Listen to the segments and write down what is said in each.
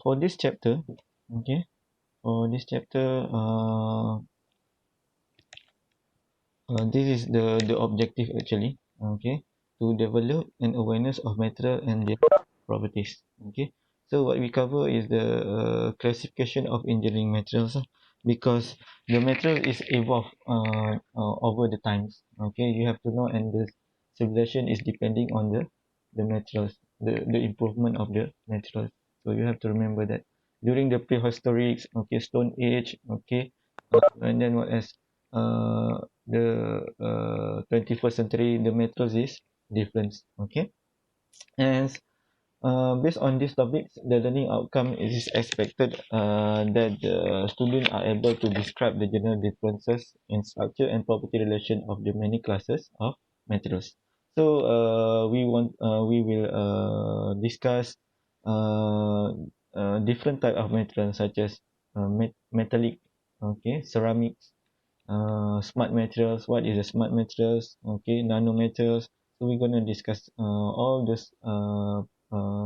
for this chapter, okay, for this chapter, this is the objective actually, okay, to develop an awareness of material and their properties. Okay, so what we cover is the classification of engineering materials, because the material is evolved over the times. Okay, you have to know, and the civilization is depending on the materials, the improvement of the materials. So you have to remember that during the prehistoric, okay, stone age, okay, and then what else, the 21st century, the metals is different. Okay, and based on these topics, the learning outcome is expected that the students are able to describe the general differences in structure and property relation of the many classes of materials. So we will discuss uh, different type of materials, such as metallic, okay, ceramics, smart materials. What is the smart materials? Okay, nanomaterials. So we're gonna discuss all those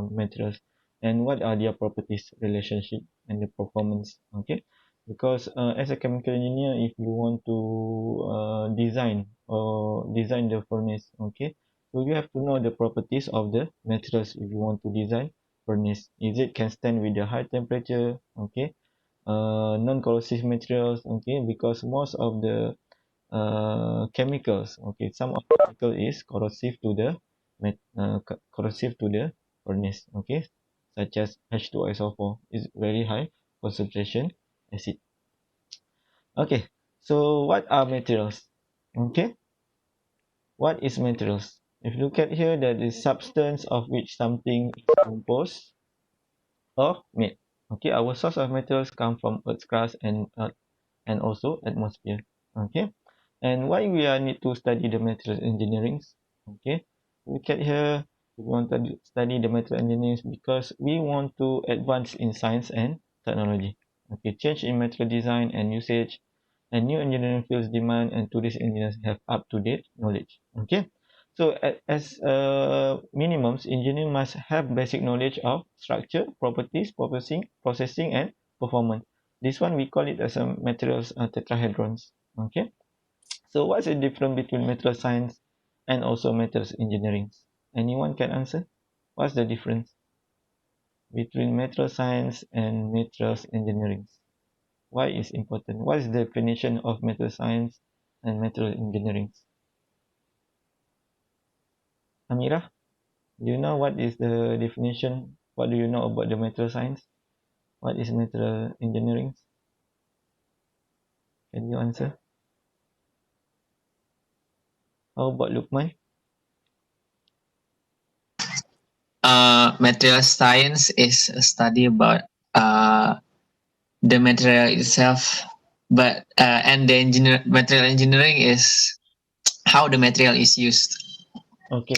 materials, and what are their properties, relationship, and the performance. Okay, because as a chemical engineer, if you want to design the furnace, okay, so you have to know the properties of the materials if you want to design furnace. Is it can stand with the high temperature? Okay, non-corrosive materials, okay, because most of the chemicals, okay, some of the chemical is corrosive to the corrosive to the furnace, okay, such as H2SO4 is very high concentration acid. Okay, so what are materials? Okay, what is materials? If you look at here, that is substance of which something is composed or made. Okay, our source of materials come from Earth's crust and also atmosphere. Okay, and why we are need to study the materials engineering? Okay, look at here, we want to study the material engineering because we want to advance in science and technology. Okay, change in material design and usage, and new engineering fields demand, and today's engineers have up-to-date knowledge. Okay, so as minimums, engineering must have basic knowledge of structure, properties, processing, and performance. This one we call it as a materials tetrahedrons. Okay, so what's the difference between material science and also materials engineering? Anyone can answer? What's the difference between material science and materials engineering? Why is important? What is the definition of material science and material engineering? Amira, do you know what is the definition? What do you know about the material science? What is material engineering? Can you answer? How about Lukman? Material science is a study about the material itself, but and the material engineering is how the material is used. Okay,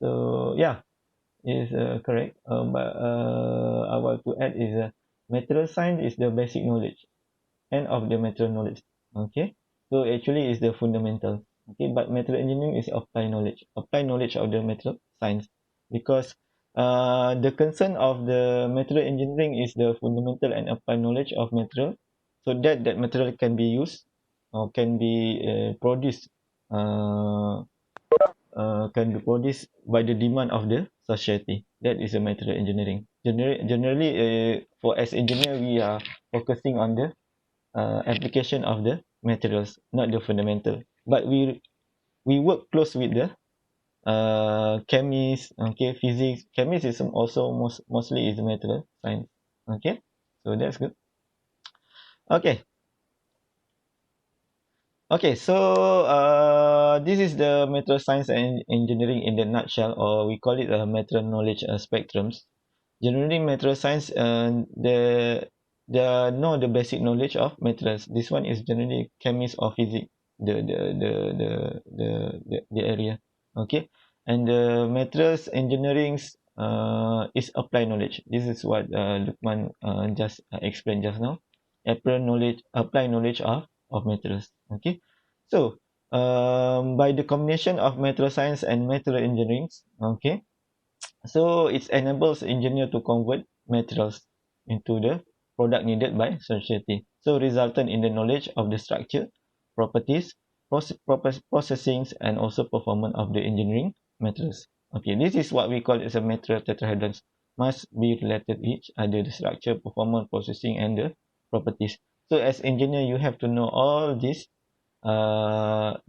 so yeah, is correct. But I want to add is material science is the basic knowledge and of the material knowledge. Okay, so actually is the fundamental. Okay, but material engineering is apply knowledge of the material science, because the concern of the material engineering is the fundamental and applied knowledge of material, so that material can be used or can be produced, uh, can be produced by the demand of the society. That is a material engineering. Generally, for as engineer, we are focusing on the application of the materials, not the fundamental. But we work close with the chemists, okay, physics. Chemist is also mostly is material science. Okay, so that's good. Okay, okay. So this is the material science and engineering in the nutshell, or we call it a material knowledge spectrums. Generally, material science, the know the basic knowledge of materials. This one is generally chemist or physics, the area. Okay, and the materials engineering is applied knowledge. This is what Lukman just explained just now. Applied knowledge of materials. Okay, so by the combination of material science and material engineering, okay, so it enables engineer to convert materials into the product needed by society. So resultant in the knowledge of the structure, properties, processings, and also performance of the engineering materials. Okay, this is what we call as a material tetrahedrons. Must be related each other, the structure, performance, processing, and the properties. So as engineer, you have to know all this. What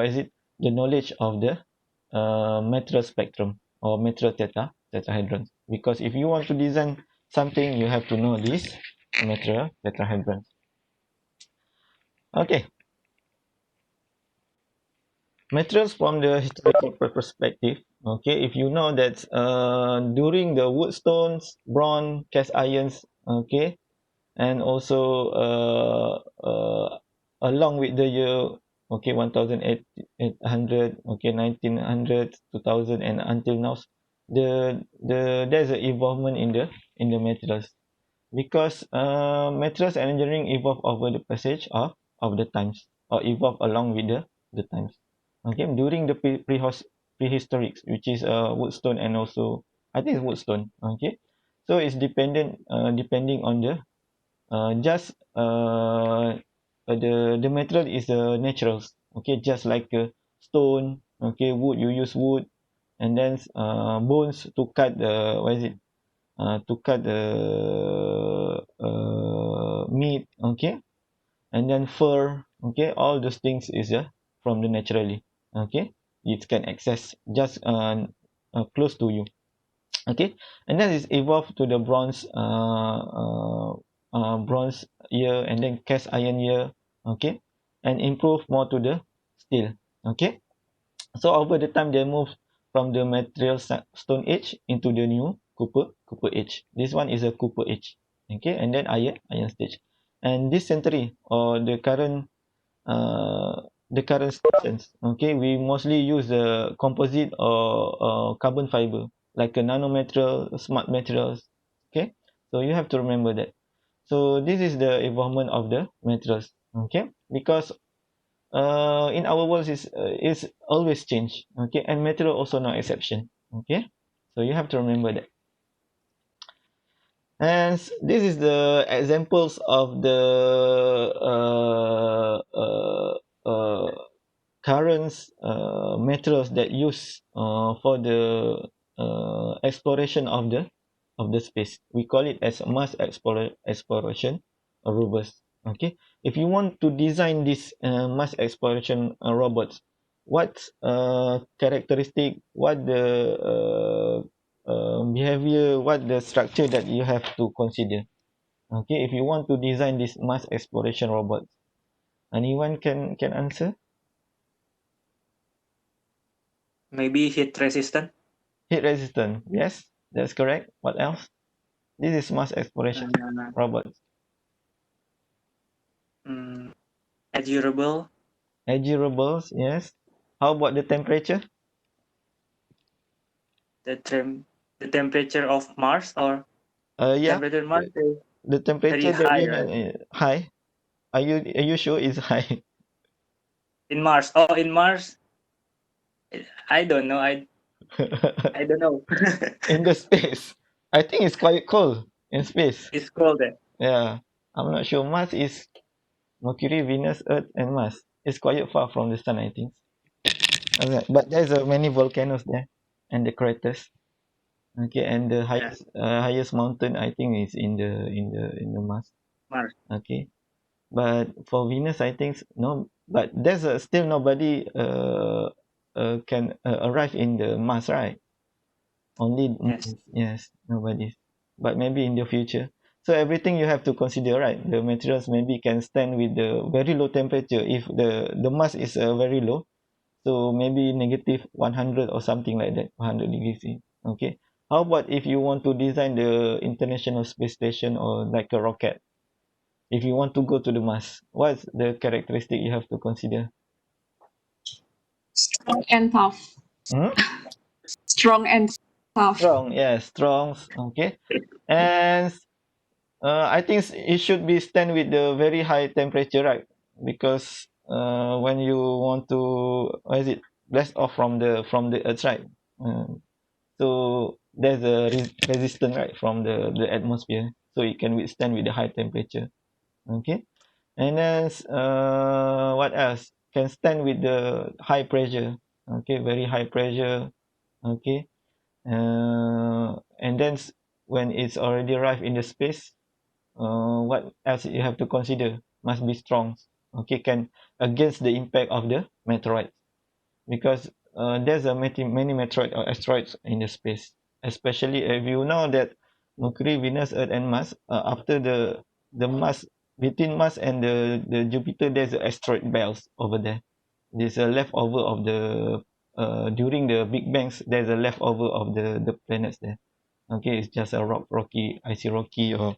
is it? The knowledge of the material spectrum or material tetrahedrons. Because if you want to design something, you have to know this material tetrahedrons. Okay, materials from the historical perspective. Okay, if you know that during the wood stones, bronze, cast irons, okay, and also along with the year, okay, 1800, okay, 1900, 2000, and until now, there's an evolvement in the materials, because materials and engineering evolve over the passage of the times, or evolve along with the times. Okay, during the prehistoric, which is woodstone, and also I think it's woodstone. Okay, so it's depending on the just the material is naturals. Okay, just like stone. Okay, wood, you use wood, and then bones to cut the, what is it, to cut the meat. Okay, and then fur. Okay, all those things is from the naturally. Okay, it can access just close to you. Okay, and then it's evolved to the bronze year, and then cast iron year. Okay, and improve more to the steel. Okay, so over the time they move from the material stone age into the new copper age. This one is a copper age. Okay, and then iron stage, and this century, or the current stations, okay, we mostly use the composite or carbon fiber, like a nanomaterial, smart materials. Okay, so you have to remember that. So this is the evolvement of the materials. Okay, because in our world is always change. Okay, and material also no exception. Okay, so you have to remember that. And this is the examples of the current materials that use for the exploration of the space. We call it as Mars exploration rovers. Okay, if you want to design this Mars exploration robots, what characteristic, what the behavior, what the structure that you have to consider. Okay, if you want to design this Mars exploration robots, anyone can answer? Maybe heat resistant. Heat resistant, yes, that's correct. What else? This is Mars exploration robots. Adjurable. Adjurables, yes. How about the temperature? The temperature of Mars, or Yeah, temperature Mars is the very temperature that high, you right? high. Are you sure it's high? In Mars. Oh, in Mars, I don't know. I don't know. In the space, I think it's quite cold in space. It's cold there. Yeah, I'm not sure. Mars is Mercury, Venus, Earth, and Mars. It's quite far from the sun, I think. Okay, but there's many volcanoes there, and the craters. Okay, and the Yeah, highest mountain, I think, is in the Mars. Mars. Okay, but for Venus, I think no. But there's still nobody can arrive in the Mars, right? Only Yes. yes, nobody. But maybe in the future. So everything you have to consider, right? The materials maybe can stand with the very low temperature. If the mass is very low, so maybe negative 100 or something like that, 100 degrees C. Okay. How about if you want to design the International Space Station, or like a rocket? If you want to go to the Mars, what's the characteristic you have to consider? Strong and tough. Hmm? Strong and tough. Strong, yes, strong. Okay. And I think it should be stand with the very high temperature, right? Because when you want to, what is it, blast off from the earth, right? Uh, so there's a resistance, right, from the atmosphere, so it can withstand with the high temperature. Okay, and then what else can stand with the high pressure? Okay, very high pressure. Okay, and then when it's already arrived in the space, what else you have to consider? Must be strong. Okay, can against the impact of the meteorite, because there's many meteorite or asteroids in the space, especially if you know that Mercury, Venus, Earth, and Mars. After the Mars, between Mars and the Jupiter, there's a asteroid belts over there. There's a leftover of the during the Big Bangs. There's a leftover of the planets there. Okay, it's just a rocky, icy rocky, or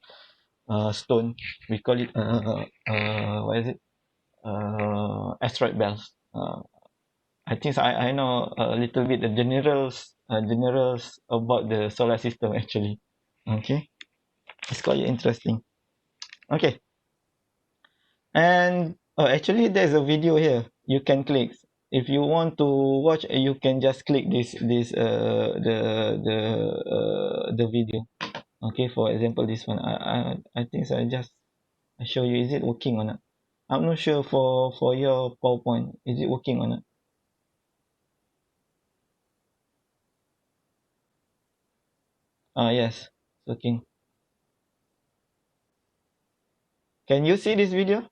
stone. We call it what is it? Asteroid belts. I think I know a little bit the generals about the solar system actually. Okay, it's quite interesting. Okay, and actually there's a video here you can click. If you want to watch, you can just click this the video. Okay, for example, this one. I think so. I show you. Is it working or not? I'm not sure for your PowerPoint. Is it working or not? Yes, it's working. Can you see this video?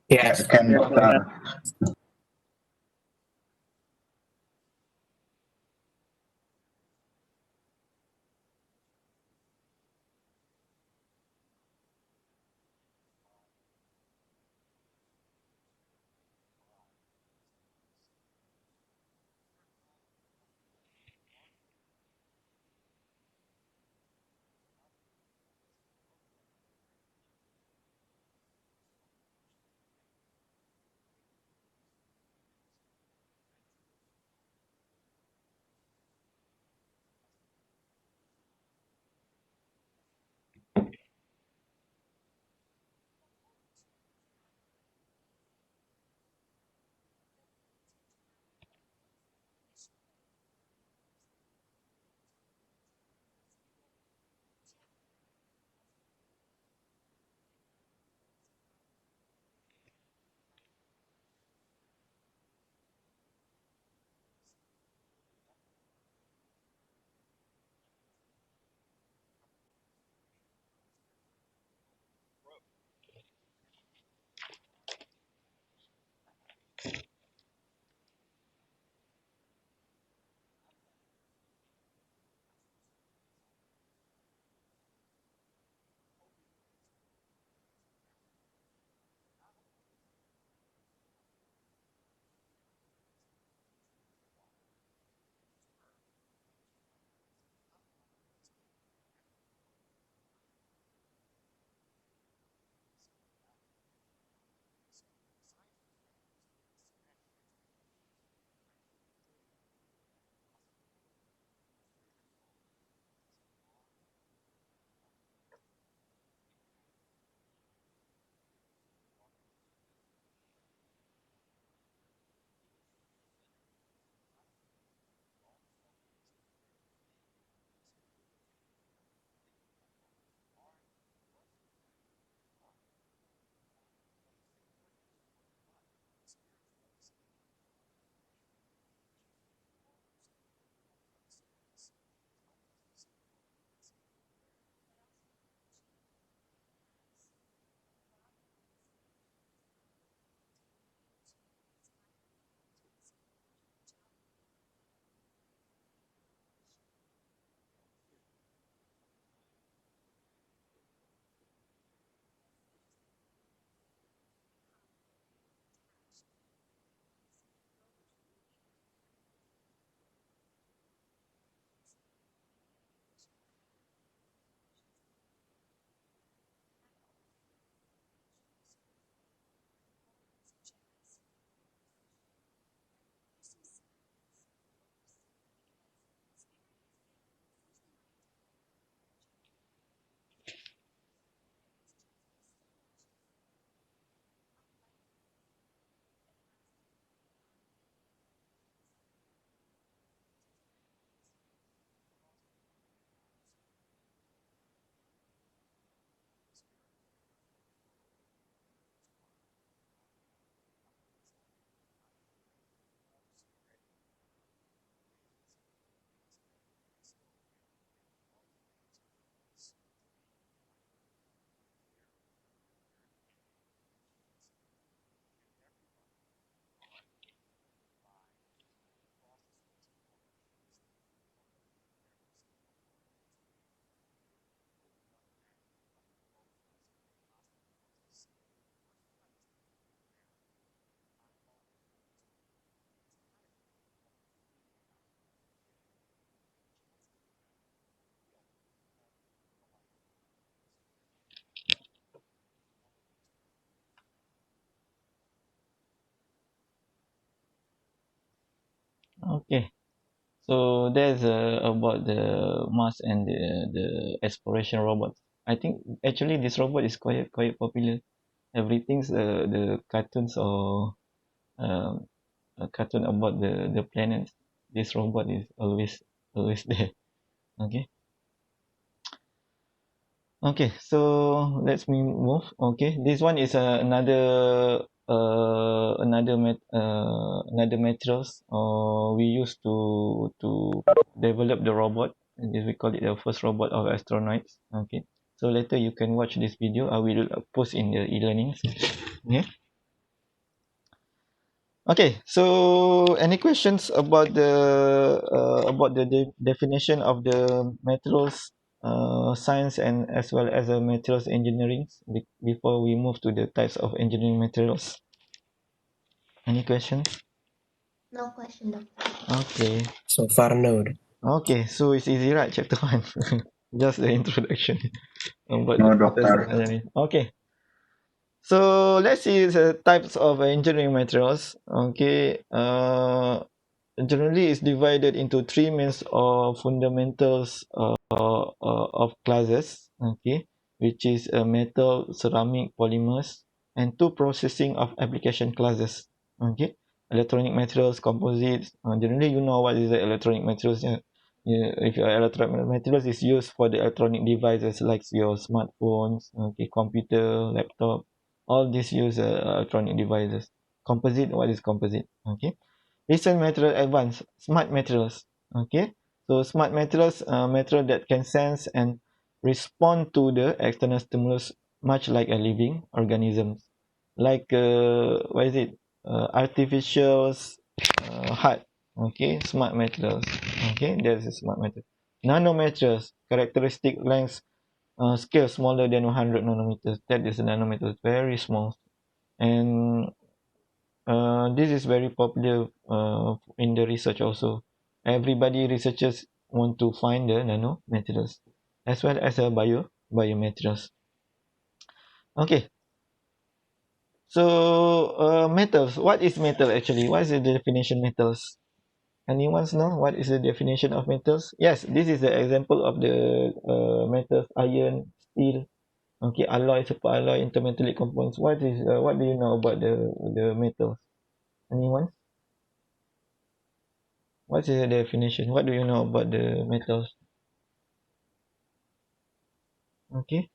Yes, can Doctor. Okay. So there's about the Mars and the exploration robots. I think actually this robot is quite popular. Everything's the cartoons or um, a cartoon about the planets. This robot is always there. Okay. Okay. So let's me move. Okay. This one is another materials we use to develop the robot. And this we call it the first robot of astronauts. Okay. So later you can watch this video. I will post in the e-learnings. Okay. Okay, so any questions about the definition of the materials science and as well as the materials engineering before we move to the types of engineering materials? Any questions? No question, Doctor. Okay. So far, no. Okay, so it's easy, right? Chapter 1. Just the introduction about No, the process doctor. of engineering. Okay. So let's see the types of engineering materials. Okay. Generally is divided into three main or fundamentals of classes, okay, which is metal, ceramic, polymers, and two processing of application classes, okay, electronic materials, composites. Generally you know what is the electronic materials. If your electronic materials is used for the electronic devices like your smartphones, okay, computer, laptop, all these use electronic devices. Composite, what is composite? Okay. Recent material advance, smart materials. Okay, so smart materials, material that can sense and respond to the external stimulus, much like a living organism, like what is it? Artificial heart. Okay, smart materials. Okay, that's a smart material. Nanomaterials, characteristic length, scale smaller than 100 nanometers. That is a nanometer, very small, and this is very popular in the research also. Everybody researchers want to find the nanomaterials as well as a biomaterials. Okay, so metals. What is metal actually? What is the definition metals? Anyone know what is the definition of metals? Yes, this is the example of the metals: iron, steel. Okay, alloy, super alloy, intermetallic compounds. What do you know about the metals? Anyone? What's the definition? What do you know about the metals? Okay.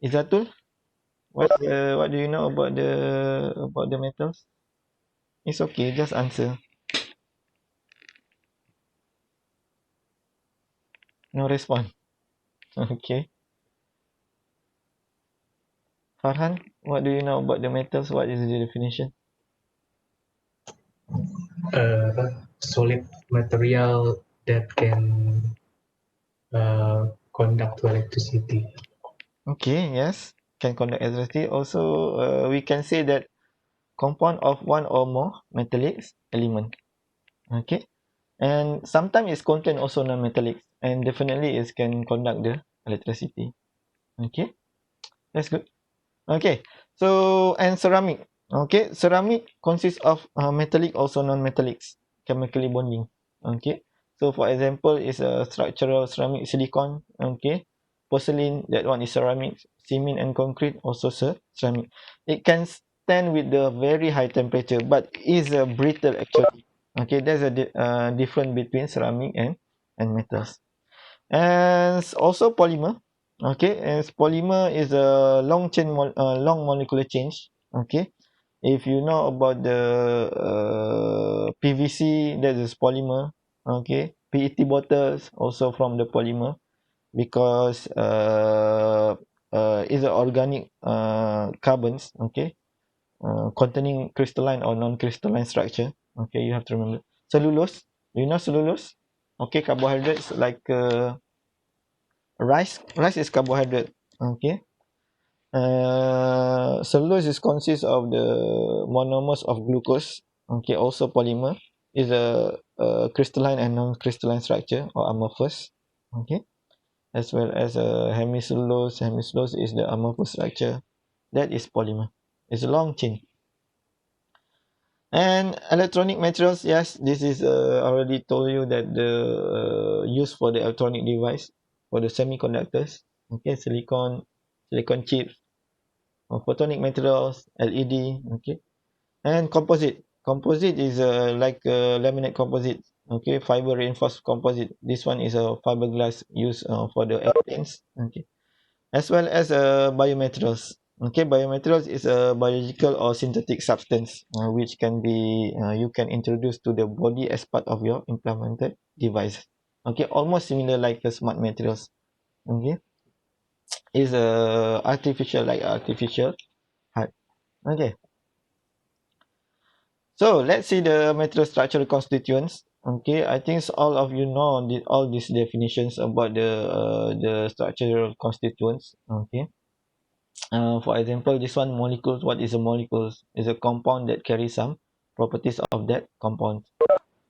Izatul, what do you know about the metals? It's okay, just answer. No response. Okay. Farhan, what do you know about the metals? What is the definition? Solid material that can conduct to electricity. Okay, yes. Can conduct electricity. Also, we can say that compound of one or more metallic element. Okay. And sometimes it's contain also non-metallic and definitely it can conduct the electricity. Okay. That's good. Okay, so and ceramic. Okay, ceramic consists of metallic, also non-metallics, chemically bonding. Okay, so for example, is a structural ceramic, silicon. Okay, porcelain, that one is ceramic. Cement and concrete, also ceramic. It can stand with the very high temperature, but is brittle actually. Okay, there's a difference between ceramic and metals. And also polymer. Okay, as polymer is a long molecular change. Okay, if you know about the PVC, that is polymer. Okay, PET bottles also from the polymer because is a organic carbons. Okay, containing crystalline or non-crystalline structure. Okay, you have to remember cellulose. Do you know cellulose? Okay, carbohydrates like rice is carbohydrate. Okay, cellulose is consists of the monomers of glucose. Okay, also polymer is a crystalline and non-crystalline structure or amorphous. Okay, as well as hemicellulose is the amorphous structure. That is polymer. It's a long chain. And electronic materials, yes, this is already told you that the use for the electronic device for the semiconductors, okay, silicon chips, photonic materials, LED, okay, and composite. Composite is like laminate composite, okay, fiber reinforced composite. This one is a fiberglass used for the airplanes, okay, as well as biomaterials. Okay, biomaterials is a biological or synthetic substance which can be you can introduce to the body as part of your implemented device. Okay, almost similar like the smart materials. Okay, is artificial like artificial heart. Okay, so let's see the material structural constituents. Okay, I think all of you know all these definitions about the structural constituents. Okay. For example, this one molecules. What is a molecules? Is a compound that carries some properties of that compound.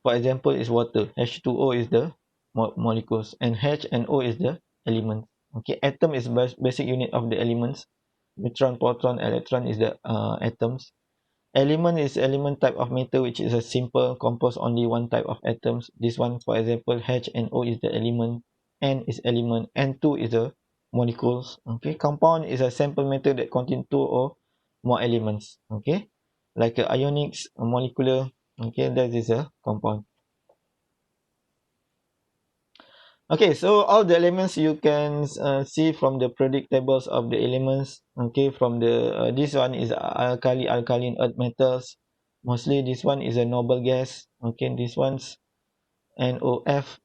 For example, is water. H2O is the molecules, and H and O is the element. Okay, atom is basic unit of the elements. Neutron, proton, electron is the atoms. Element is element type of matter which is a simple composed only one type of atoms. This one, for example, H and O is the element, N is element, N2 is the molecules. Okay, compound is a sample matter that contain two or more elements. Okay, like a ionics, a molecular. Okay, that is a compound. Okay, so all the elements you can see from the periodic tables of the elements. Okay, from the this one is alkaline earth metals. Mostly this one is a noble gas. Okay, this one's NOF.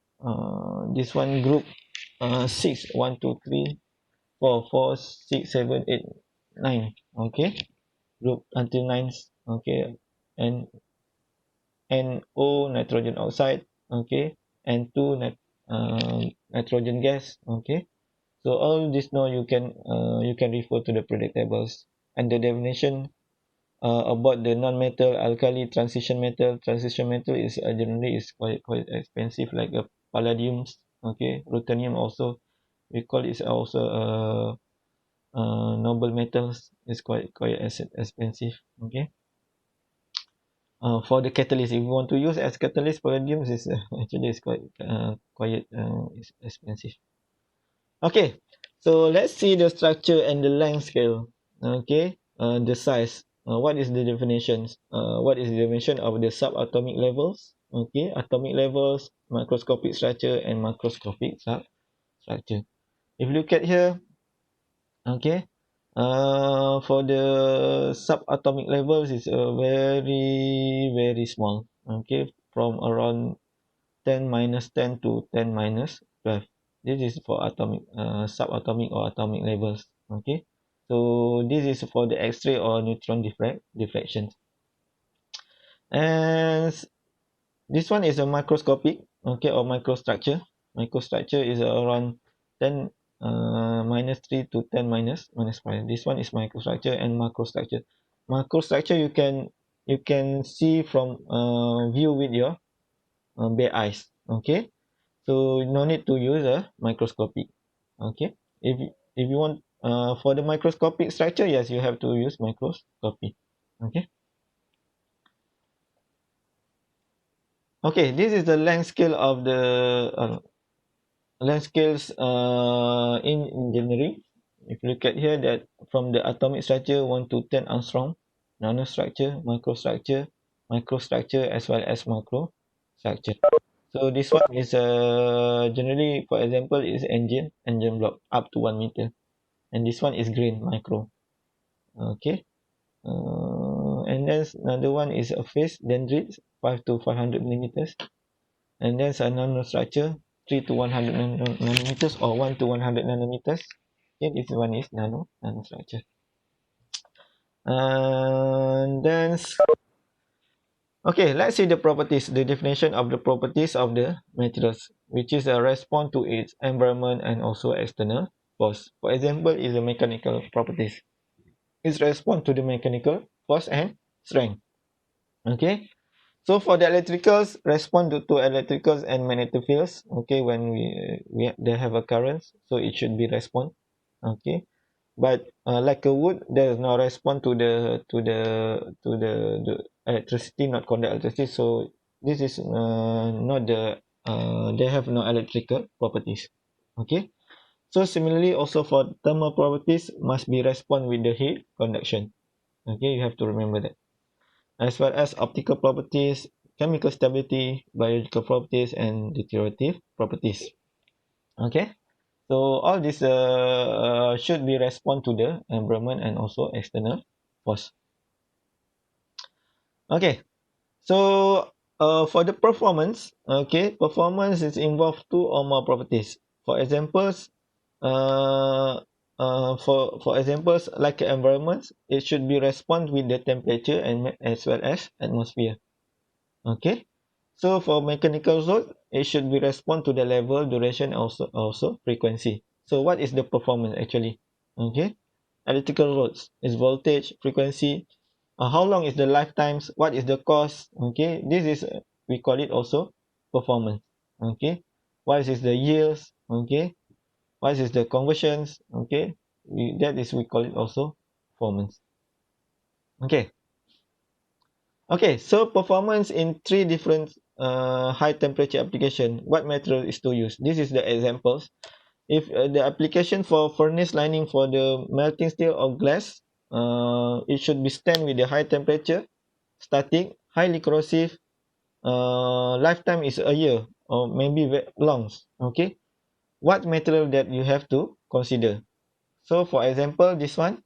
This one group 6, 1, 2, 3, 4, 4, 6, 7, 8, 9. Okay, group until 9. Okay, and NO nitrogen oxide. Okay, N2 nitrogen gas. Okay, so all this now you can refer to the periodic tables and the definition about the non-metal alkali transition metal. Transition metal is generally is quite expensive, like palladiums. Okay, ruthenium also we call it also noble metals. Is quite expensive. Okay. For the catalyst, if you want to use as catalyst, palladium is actually is quite expensive. Okay, so let's see the structure and the length scale. Okay, the size. What is the definitions? What is the definition of the subatomic levels? Okay, atomic levels, microscopic structure, and macroscopic structure. If you look at here, okay, for the subatomic levels is very small. Okay, from around 10 minus 10 to 10 minus 12. This is for atomic subatomic or atomic levels. Okay, so this is for the X-ray or neutron diffraction. And this one is a microscopic, okay, or microstructure. Microstructure is around 10 minus 3 to 10 minus 5. This one is microstructure and macrostructure. Macrostructure you can see from view with your bare eyes. Okay, so no need to use a microscopic. Okay, if you want for the microscopic structure, yes, you have to use microscopy. Okay. Okay, this is the length scale of the length scales in engineering. If you look at here, that from the atomic structure 1 to 10 angstrom, nanostructure, microstructure, as well as macrostructure. So this one is generally, for example, is engine block up to 1 meter, and this one is grain micro. Okay, and then another one is a phase dendrites 5 to 500 millimeters, and then a nanostructure 3 to 100 nanometers or 1 to 100 nanometers. Okay, this one is nanostructure. And then okay, let's see the properties, the definition of the properties of the materials, which is a response to its environment and also external force. For example, is the mechanical properties. It's response to the mechanical force and strength. Okay, so for the electricals, respond to electricals and magnetic fields. Okay, when they have a current, so it should be respond. Okay, but like a wood, there is no respond to the electricity, not conduct electricity. So this is not the they have no electrical properties. Okay. So similarly, also for thermal properties must be respond with the heat conduction. Okay, you have to remember that. As well as optical properties, chemical stability, biological properties, and deteriorative properties. Okay, so all this should be respond to the environment and also external force. Okay, so for the performance, okay, performance is involved two or more properties. For examples, for examples like environments, it should be respond with the temperature and as well as atmosphere. Okay, so for mechanical load, it should be respond to the level, duration, also frequency. So what is the performance actually? Okay, electrical loads is voltage, frequency, how long is the lifetimes, what is the cost. Okay, this is we call it also performance. Okay, what is the yields. Okay, what is the conversions. Okay, that is we call it also performance. Okay, so performance in three different high temperature application. What material is to use? This is the examples. If the application for furnace lining for the melting steel or glass, it should be stand with the high temperature, static, highly corrosive, lifetime is a year or maybe long. Okay, what material that you have to consider? So for example, this one,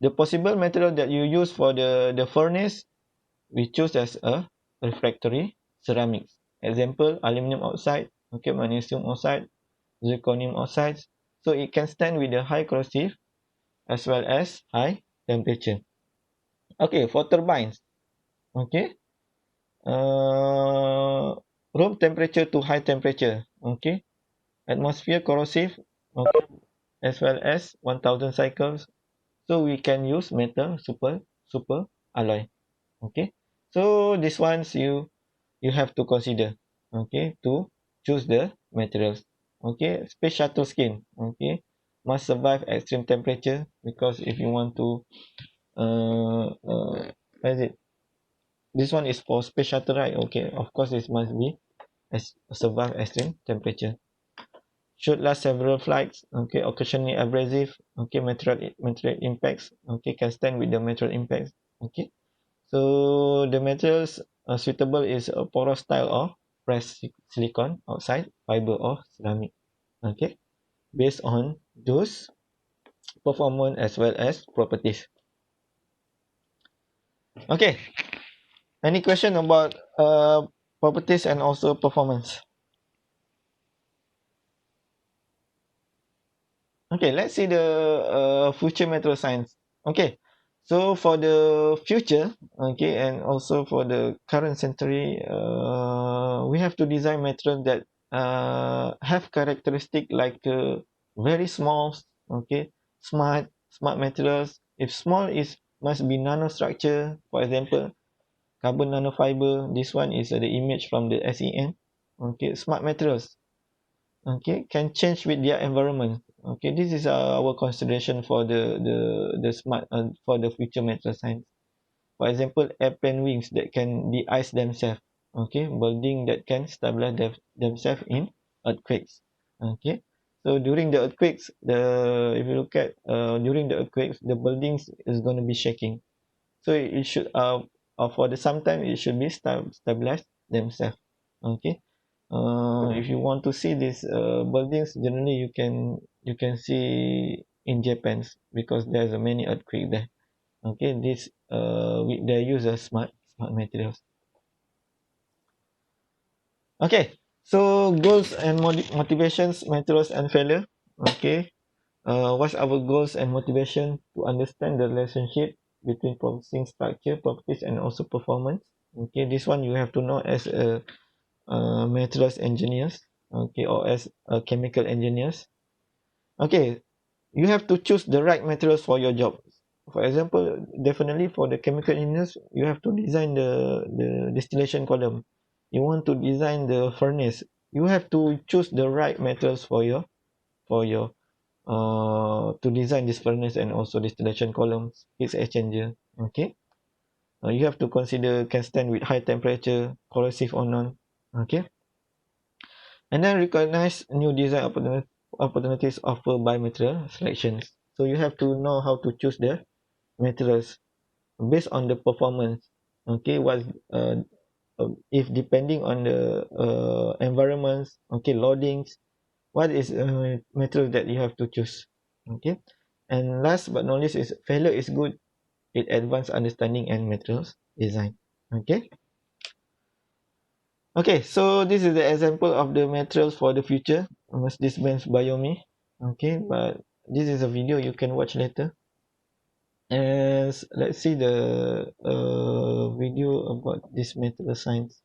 the possible material that you use for the furnace, we choose as a refractory ceramics. Example, aluminum oxide, okay, magnesium oxide, zirconium oxides. So it can stand with the high corrosive as well as high temperature. Okay, for turbines, okay, room temperature to high temperature, okay, atmosphere corrosive, okay, as well as 1000 cycles. So we can use metal super alloy. Okay, so this ones you have to consider, okay, to choose the materials. Okay, space shuttle skin, okay, must survive extreme temperature, because if you want to what is it, this one is for space shuttle, right? Okay, of course this must be as survive extreme temperature, should last several flights, okay, occasionally abrasive, okay, material impacts, okay, can stand with the material impacts. Okay, so the materials suitable is a porous style or pressed silicon oxide, fiber or ceramic. Okay, based on those performance as well as properties. Okay, any question about properties and also performance? Okay, let's see the future material science. Okay, so for the future, okay, and also for the current century, we have to design material that have characteristic like very small, okay, smart materials. If small is must be nanostructure, for example, carbon nanofiber. This one is the image from the SEM. Okay, smart materials, okay, can change with their environment. Okay, this is our consideration for the smart for the future material science. For example, airplane wings that can de-ice themselves. Okay, building that can stabilize themselves in earthquakes. Okay, so during the earthquakes, the if you look at during the earthquakes, the buildings is going to be shaking. So it should for the sometime it should be stabilized themselves. Okay, if you want to see these buildings, generally you can see in Japan, because there's a many earthquake there. Okay, this they use a smart materials. Okay, so goals and motivations, materials and failure. Okay, what's our goals and motivation? To understand the relationship between processing structure, properties, and also performance. Okay, this one you have to know as a materials engineers, okay, or as chemical engineers. Okay, you have to choose the right materials for your job. For example, definitely for the chemical engineers, you have to design the distillation column. You want to design the furnace, you have to choose the right materials for your to design this furnace and also distillation columns, heat exchanger. Okay, You have to consider can stand with high temperature, corrosive or non. Okay. And then recognize new design opportunities offered by material selections. So you have to know how to choose the materials based on the performance. Okay, what if depending on the environments, okay, loadings, what is material that you have to choose. Okay, and last but not least is failure is good. It advanced understanding and materials design. Okay. Okay, so this is the example of the materials for the future. Mercedes-Benz Biomi. Okay, but this is a video you can watch later. And let's see the video about this material science.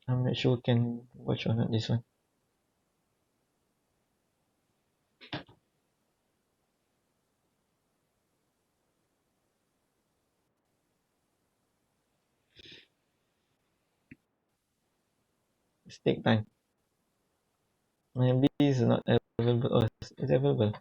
I'm not sure you can watch or not this one. It's take time. Maybe it's not available. Oh, it's available.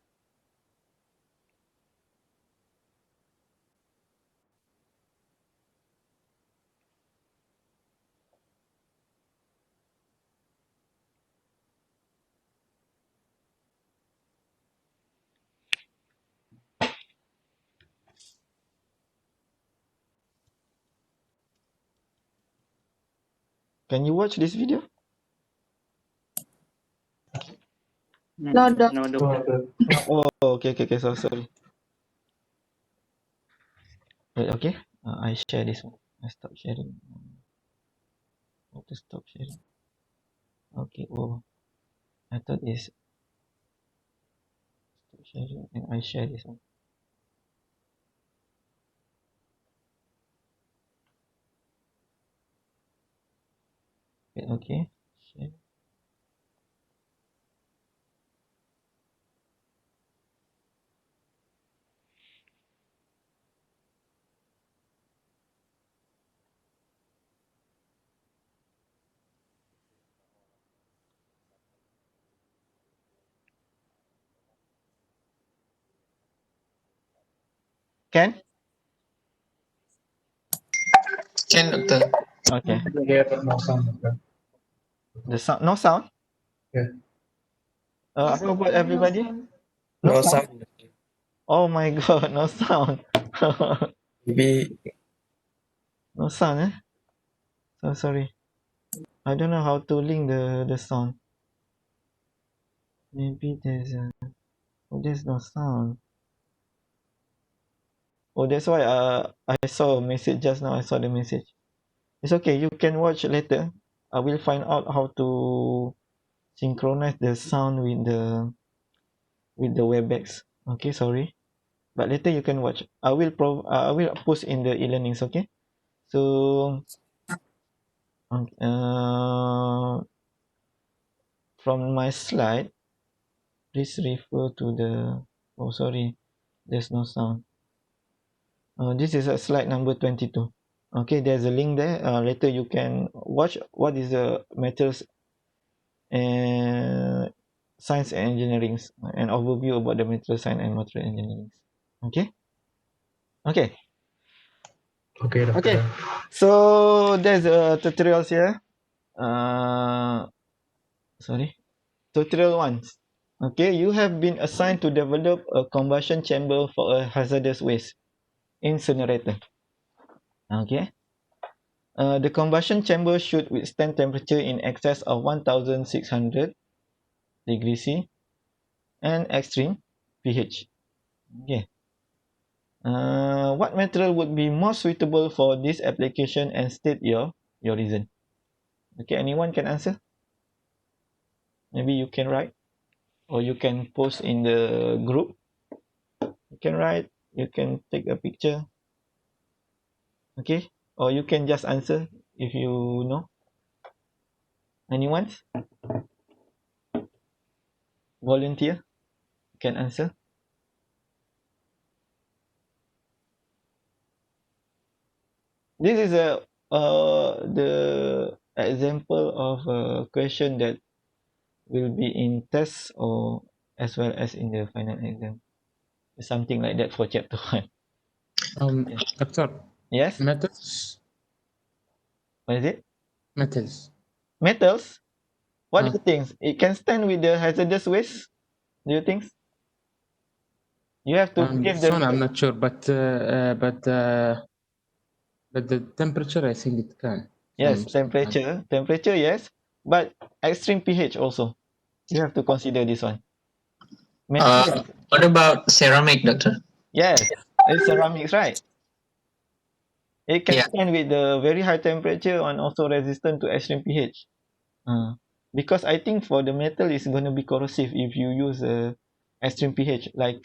Can you watch this video? No, No, No, doctor. Oh, okay. So sorry. Wait, okay. I share this one. I stop sharing. How to stop sharing? Okay. Oh, I thought it's stop sharing and I share this one. Wait, okay. Share. Can? Can, Doctor? Okay. yeah, but no sound. The sound, no sound. Yeah. How about Yeah, no everybody? sound. No No sound. sound. Oh my god, no sound. Maybe No sound, eh? So sorry. I don't know how to link the sound. Maybe there's no sound. Oh, that's why I saw a message just now. I saw the message. It's okay. You can watch later. I will find out how to synchronize the sound with the Webex. Okay, sorry. But later you can watch. I will post in the e-learnings. Okay. So from my slide, please refer to the. Oh, sorry. There's no sound. This is a slide number 22. Okay, there's a link there. Later you can watch what is the metals and science and engineering, an overview about the material science and material engineering. Okay. Okay. Okay, Doctor. Okay. So there's a tutorials here. Sorry. Tutorial 1. Okay, you have been assigned to develop a combustion chamber for a hazardous waste incinerator. Okay. The combustion chamber should withstand temperature in excess of 1600 degrees C and extreme pH. Okay. What material would be more suitable for this application and state your reason? Okay, anyone can answer? Maybe you can write or you can post in the group. You can write, you can take a picture. Okay, or you can just answer if you know. Anyone? Volunteer can answer. This is the example of a question that will be in tests or as well as in the final exam. Something like that for chapter 1. Doctor, Yes. metals, What is it? metals. Metals. What do Huh. you think? It can stand with the hazardous waste? Do you think? You have to give This one I'm the not sure, but the temperature I think it can. yes, Sometimes. temperature yes, but extreme pH also. You have to consider this one. Metal, What about ceramic, doctor? yes, it's ceramics, right? It can Yeah. stand with the very high temperature and also resistant to extreme pH. Because I think for the metal it's gonna be corrosive if you use extreme pH like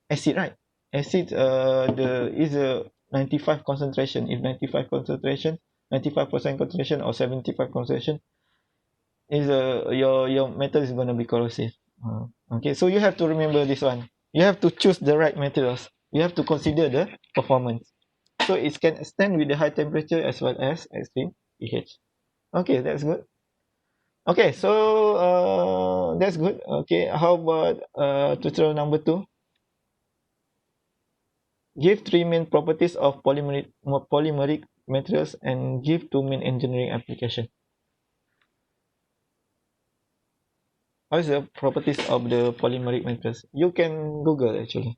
acid, right? Acid the is a 95 concentration. If 95 concentration, 95% concentration or 75 concentration is your metal is gonna be corrosive. Okay, so you have to remember this one. You have to choose the right materials. You have to consider the performance. So it can stand with the high temperature as well as extreme pH. Okay, that's good. Okay, so that's good. Okay, how about tutorial number 2? Give 3 main properties of polymeric materials and give 2 main engineering application. What is the properties of the polymeric materials? You can Google actually.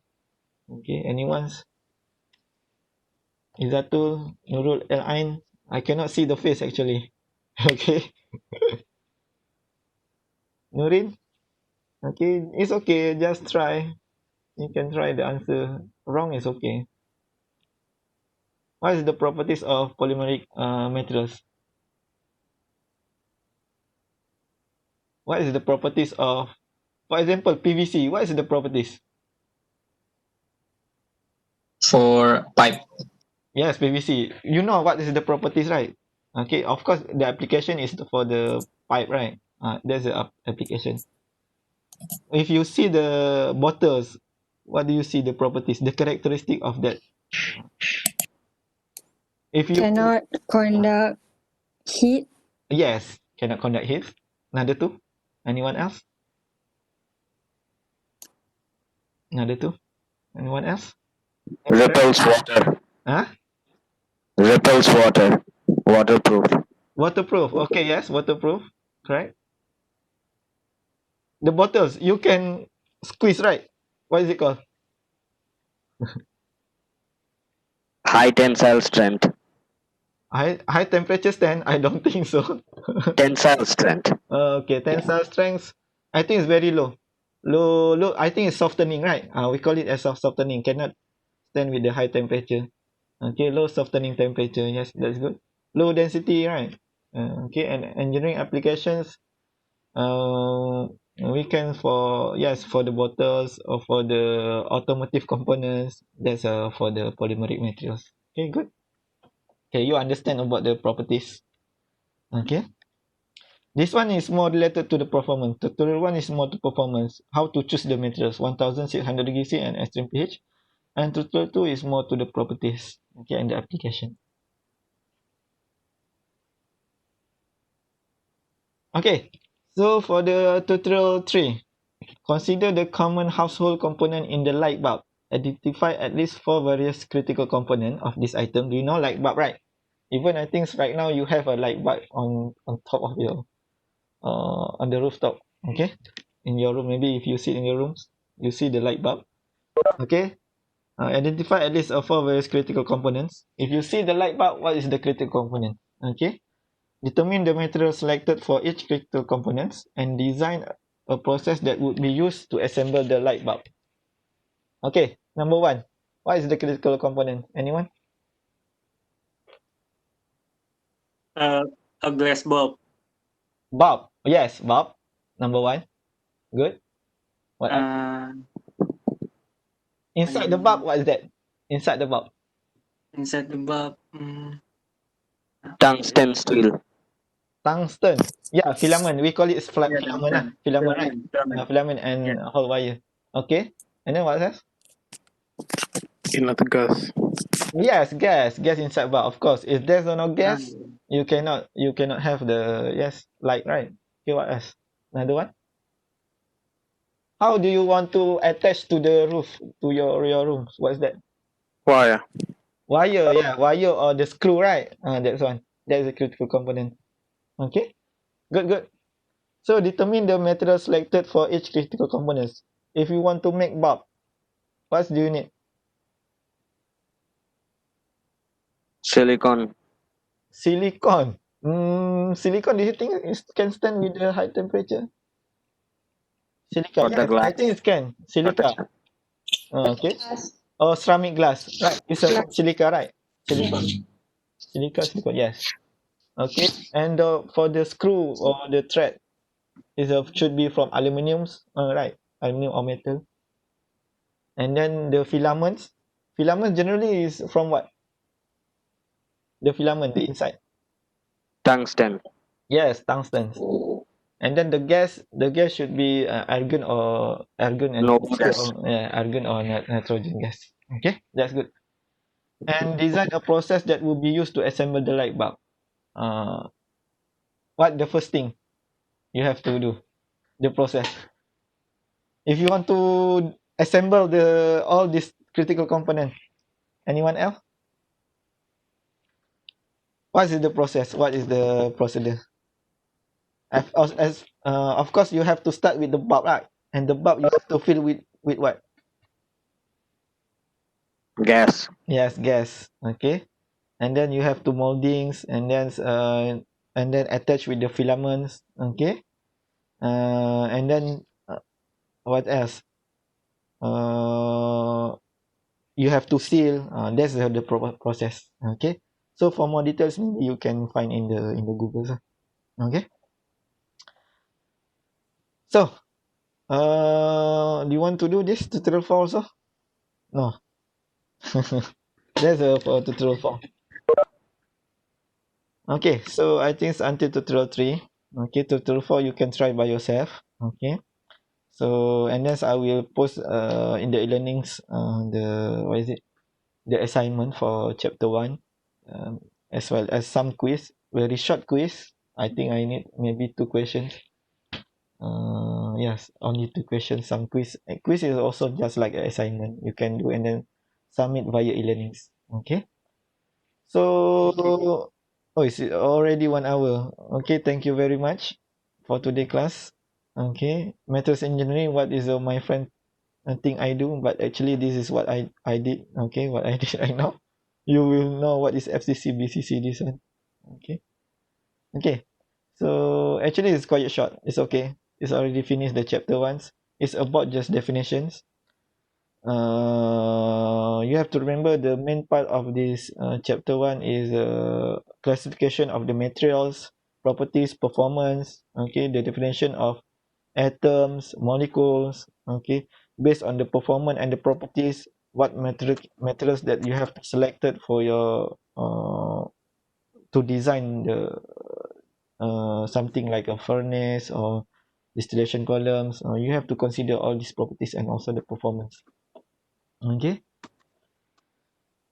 Okay, anyone's? Izatul, Nurul, El Ain. I cannot see the face actually. Okay, Nurin. Okay, it's okay. Just try. You can try the answer. Wrong is okay. What is the properties of polymeric materials? What is the properties of, for example, PVC? What is the properties? For pipe. Yes, PVC. You know what is the properties, right? Okay, of course, the application is for the pipe, right? That's the application. If you see the bottles, what do you see the properties, the characteristic of that? If you Cannot conduct heat. yes, cannot conduct heat. Another two. Anyone else? Another two. Anyone else? Repels water. Huh? Repels water. Waterproof. Waterproof. Okay, yes, waterproof. Correct. The bottles you can squeeze, right? What is it called? High tensile strength. High temperature stand? I don't think so. Tensile strength. Okay, tensile strength. I think it's very low. Low. I think it's softening, right? We call it as softening. Cannot stand with the high temperature. Okay, low softening temperature. Yes, that's good. Low density, right? Okay, and engineering applications. We can for the bottles or for the automotive components. That's for the polymeric materials. Okay, good. Okay, you understand about the properties. Okay. This one is more related to the performance. Tutorial 1 is more to performance. How to choose the materials 1600 degree C and extreme pH. And tutorial 2 is more to the properties. Okay, and the application. Okay, so for the tutorial 3, consider the common household component in the light bulb. Identify at least 4 various critical components of this item. Do you know light bulb, right? Even I think right now you have a light bulb on top of your on the rooftop. Okay, in your room, maybe if you sit in your rooms, you see the light bulb. Okay, identify at least 4 various critical components. If you see the light bulb, what is the critical component? Okay, determine the material selected for each critical components and design a process that would be used to assemble the light bulb. Okay, number 1, what is the critical component? Anyone? A glass bulb. Bulb. Yes, bulb. Number 1. Good. What else? Inside the bulb, what is that? Inside the bulb. Inside the bulb. Tungsten steel. Tungsten. Yeah, filament. We call it Yeah, filament lah. Filament, right? Filament and whole wire. Okay. And then what else? Another gas. Yes, gas. Gas inside bulb. Of course. If there's no gas, you cannot have the light, right? Okay, what else? Another one? How do you want to attach to the roof to your rooms? What's that? Wire. Wire, yeah, wire or the screw, right? That's one. That's a critical component. Okay, good. So determine the material selected for each critical components. If you want to make bulb, what do you need? Silicon. Silicon. Silicon, do you think it can stand with the high temperature? Silica, For the yes, I think glass. it can. Silica. Okay. Or ceramic glass, right? It's a from silica, right? Silicon. Silicon, yes. Okay. And for the screw or the thread, should be from aluminiums, right? Aluminium or metal. And then the filaments. Filaments generally is from what? The filament, the inside. Tungsten. Yes, tungsten. And then the gas should be argon and No oxide gas. or argon or nitrogen gas. Okay, that's good. And design a process that will be used to assemble the light bulb. What the first thing you have to do? The process. If you want to assemble all these critical components, anyone else? What is the process? What is the procedure? Of course, you have to start with the bulb, right? And the bulb you have to fill with what? Gas. Yes, gas. Okay. And then you have two moldings, and then attach with the filaments. Okay. And then what else? You have to seal. That's the process. Okay. So for more details, maybe you can find in the Google. Okay. So, do you want to do this tutorial 4 also? No. That's for tutorial 4. Okay, so I think it's until tutorial 3. Okay, tutorial 4 you can try by yourself. Okay. So and then I will post in the e-learnings the assignment for chapter 1, as well as some quiz, very short quiz. I think I need maybe 2 questions. Yes, only 2 questions. Some quiz. Quiz is also just like an assignment you can do and then submit via e-learnings. Okay. So, it's already 1 hour. Okay, thank you very much for today class. Okay, metals engineering. What is my friend thing I do? But actually, this is what I did. Okay, what I did right now. You will know what is FCC, BCC, this one. Okay. So actually, it's quite short. It's okay. It's already finished the chapter once. It's about just definitions. You have to remember the main part of this chapter 1 is classification of the materials, properties, performance. Okay, the definition of atoms, molecules. Okay, based on the performance and the properties, what materials that you have selected for your to design the something like a furnace or distillation columns. You have to consider all these properties and also the performance.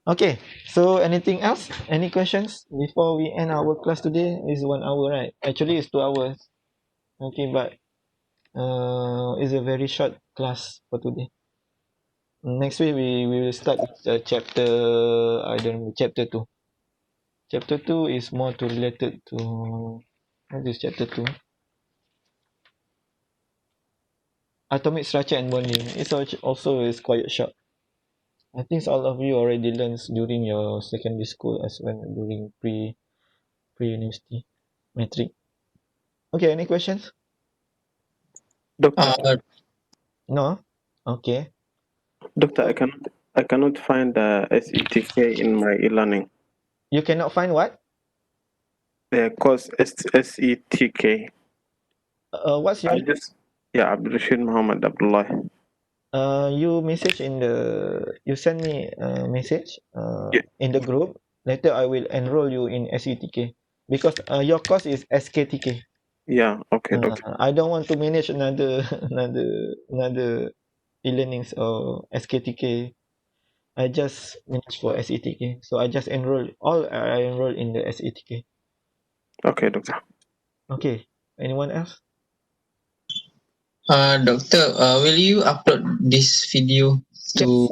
Okay, so anything else? Any questions before we end our class today? It's 1 hour, right? Actually, it's 2 hours. Okay, but it's a very short class for today. Next week we will start with chapter, I don't know, chapter 2. Chapter 2 is more to related to, what is chapter 2? Atomic structure and bonding. It's also is quite short. I think all of you already learned during your secondary school as well, during pre-university metric. Okay, any questions? Doctor, No? Okay. Doctor, I cannot find the SETK in my e-learning. You cannot find what? The course SETK. What's I your just Abdul Rashid Muhammad Abdullah. you message you send me a message Yeah. in the group. Later I will enroll you in SETK because your course is SKTK. Yeah, okay, Doctor. I don't want to manage another e-learnings or SKTK. I just manage for SETK. So I just enroll in the SETK. Okay, Doctor. Okay. Anyone else? Doctor, will you upload this video to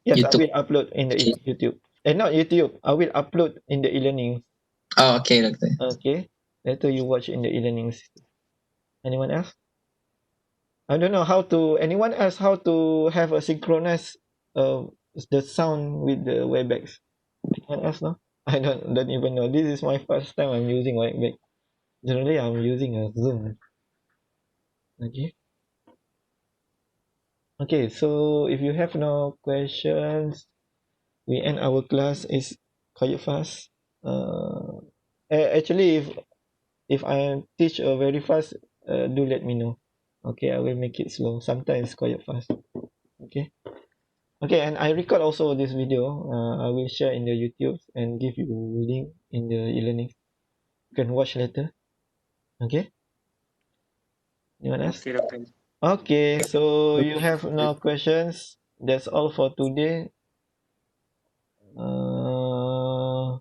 Yes, I YouTube. will upload in the YouTube. Not YouTube. I will upload in the e-learning. Oh, okay, Doctor. Okay. Later you watch in the e-learning system. Anyone else? I don't know anyone else how to have a synchronous the sound with the Webex. Anyone else know? I don't even know. This is my first time I'm using Webex. Generally I'm using a Zoom. Okay. Okay, so if you have no questions, we end our class. Is quite fast. Actually, if I teach very fast, do let me know. Okay, I will make it slow. Sometimes quite fast. Okay. Okay, and I record also this video. I will share in the YouTube and give you link in the e-learning. You can watch later. Okay. Anyone else? Okay, Doctor. Okay, so you have no questions. That's all for today. How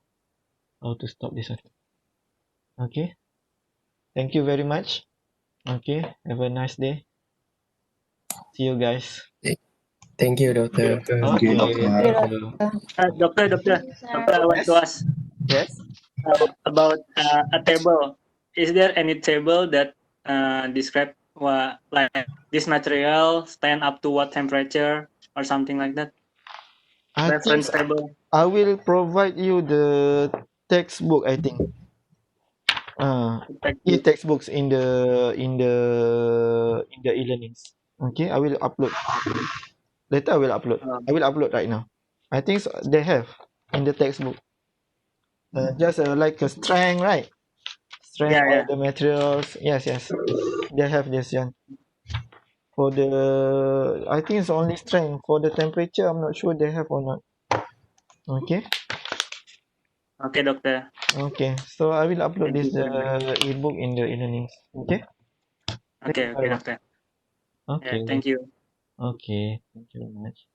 to stop this one? Okay. Thank you very much. Okay. Have a nice day. See you guys. Thank you, Doctor. Okay. Thank you. Doctor, Thank you, sir. I want to ask Yes. about a table. Is there any table that describe what like this material stand up to what temperature or something like that? I think Reference table. I will provide you the textbook. I think. E-textbooks in the e-learnings. Okay, I will upload. Later I will upload. I will upload right now. I think they have in the textbook. Just like a strength, right? Strength Yeah, of yeah. the materials. Yes, yes. They have this one. For the, I think it's only strength. For the temperature, I'm not sure they have or not. Okay. Okay, Doctor. Okay. So I will upload Thank this you very much. ebook in the e-learnings. Okay. Thank you Okay, very much. Doctor. Yeah, Okay. thank you. Okay. Thank you very much.